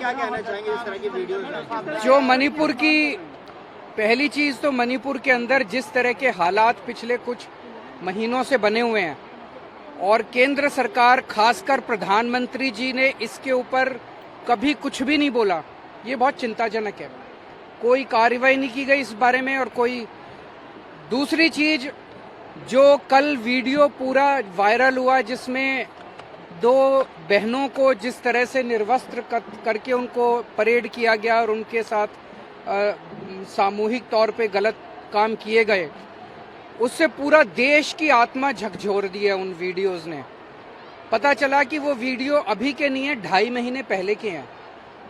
क्या कहना चाहेंगे इस तरह की वीडियोस? जो मणिपुर की पहली चीज तो मणिपुर के अंदर जिस तरह के हालात पिछले कुछ महीनों से बने हुए हैं और केंद्र सरकार खासकर प्रधानमंत्री जी ने इसके ऊपर कभी कुछ भी नहीं बोला, ये बहुत चिंताजनक है। कोई कार्रवाई नहीं की गई इस बारे में। और कोई दूसरी चीज, जो कल वीडियो पूरा वायरल हुआ जिसमें दो बहनों को जिस तरह से निर्वस्त्र करके उनको परेड किया गया और उनके साथ सामूहिक तौर पे गलत काम किए गए, उससे पूरा देश की आत्मा झकझोर दी है उन वीडियोस ने। पता चला कि वो वीडियो अभी के नहीं है, 2.5 महीने पहले के हैं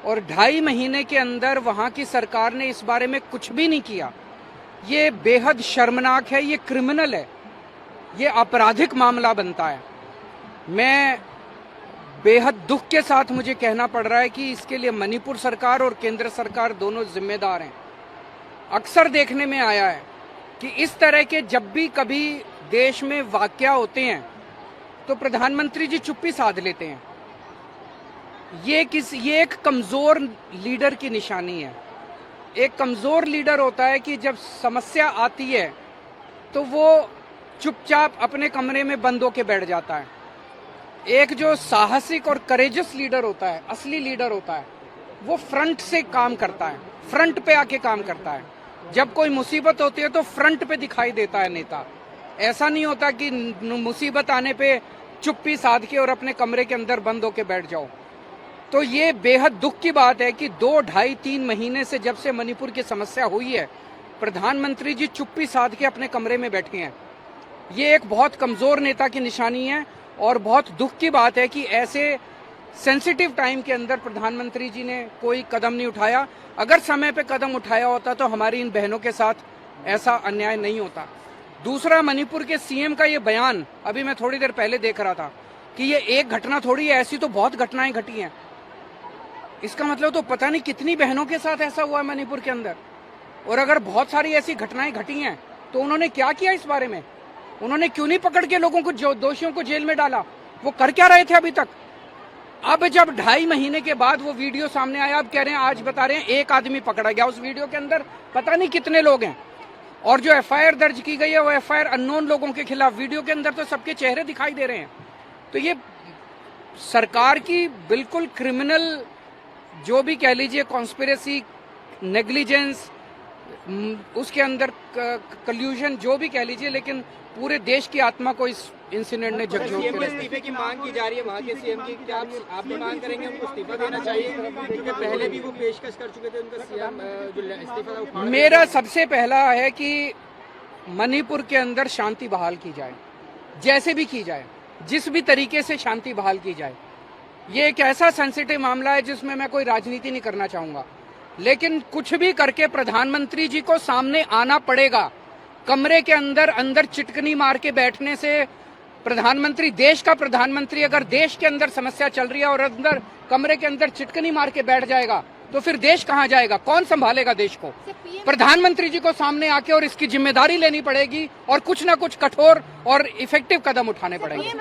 और 2.5 महीने के अंदर वहां की सरकार ने इस बारे में कुछ भी नहीं किया। ये बेहद शर्मनाक है, ये क्रिमिनल है, ये आपराधिक मामला बनता है। मैं बेहद दुख के साथ मुझे कहना पड़ रहा है कि इसके लिए मणिपुर सरकार और केंद्र सरकार दोनों जिम्मेदार हैं। अक्सर देखने में आया है कि इस तरह के जब भी कभी देश में वाकया होते हैं तो प्रधानमंत्री जी चुप्पी साध लेते हैं। ये एक कमजोर लीडर की निशानी है। एक कमजोर लीडर होता है कि जब समस्या आती है तो वो चुपचाप अपने कमरे में बंद होके बैठ जाता है। एक जो साहसिक और करेजस लीडर होता है, असली लीडर होता है, वो फ्रंट से काम करता है, फ्रंट पे आके काम करता है। जब कोई मुसीबत होती है तो फ्रंट पे दिखाई देता है नेता। ऐसा नहीं होता कि मुसीबत आने पे चुप्पी साध के और अपने कमरे के अंदर बंद होके बैठ जाओ। तो ये बेहद दुख की बात है कि 2, 2.5, 3 महीने से जब से मणिपुर की समस्या हुई है, प्रधानमंत्री जी चुप्पी साध के अपने कमरे में बैठे हैं। ये एक बहुत कमजोर नेता की निशानी है और बहुत दुख की बात है कि ऐसे सेंसिटिव टाइम के अंदर प्रधानमंत्री जी ने कोई कदम नहीं उठाया। अगर समय पे कदम उठाया होता तो हमारी इन बहनों के साथ ऐसा अन्याय नहीं होता। दूसरा, मणिपुर के सीएम का ये बयान अभी मैं थोड़ी देर पहले देख रहा था कि ये एक घटना थोड़ी है, ऐसी तो बहुत घटनाएं घटी हैं। इसका मतलब तो पता नहीं कितनी बहनों के साथ ऐसा हुआ है मणिपुर के अंदर। और अगर बहुत सारी ऐसी घटनाएं घटी हैं तो उन्होंने क्या किया इस बारे में? उन्होंने क्यों नहीं पकड़ के लोगों को, दोषियों को जेल में डाला? वो कर क्या रहे थे अभी तक? अब जब 2.5 महीने के बाद वो वीडियो सामने आया, अब कह रहे हैं, आज बता रहे हैं एक आदमी पकड़ा गया। उस वीडियो के अंदर पता नहीं कितने लोग हैं। और जो एफआईआर दर्ज की गई है वो एफआईआर अननोन लोगों के खिलाफ। वीडियो के अंदर तो सबके चेहरे दिखाई दे रहे हैं। तो ये सरकार की बिल्कुल क्रिमिनल, जो भी कह लीजिए, कॉन्स्पिरेसी, नेग्लिजेंस, उसके अंदर कल्यूजन, जो भी कह लीजिए, लेकिन पूरे देश की आत्मा को इस इंसिडेंट ने झकझोर के इस्तीफे की मांग की जा रही है वहाँ के सीएम की। क्या आप भी मांग करेंगे उनको इस्तीफा देना चाहिए? क्योंकि पहले भी वो पेशकश कर चुके थे उनका सीएम जो इस्तीफा। मेरा सबसे पहला है कि मणिपुर के अंदर शांति बहाल की जाए, जैसे भी की जाए, जिस भी तरीके से शांति बहाल की जाए। ये एक ऐसा सेंसिटिव मामला है जिसमें मैं कोई राजनीति नहीं करना चाहूंगा, लेकिन कुछ भी करके प्रधानमंत्री जी को सामने आना पड़ेगा। कमरे के अंदर चिटकनी मार के बैठने से प्रधानमंत्री, देश का प्रधानमंत्री, अगर देश के अंदर समस्या चल रही है और अंदर कमरे के अंदर चिटकनी मार के बैठ जाएगा तो फिर देश कहां जाएगा? कौन संभालेगा देश को? प्रधानमंत्री जी को सामने आके और इसकी जिम्मेदारी लेनी पड़ेगी और कुछ ना कुछ कठोर और इफेक्टिव कदम उठाने पड़ेंगे।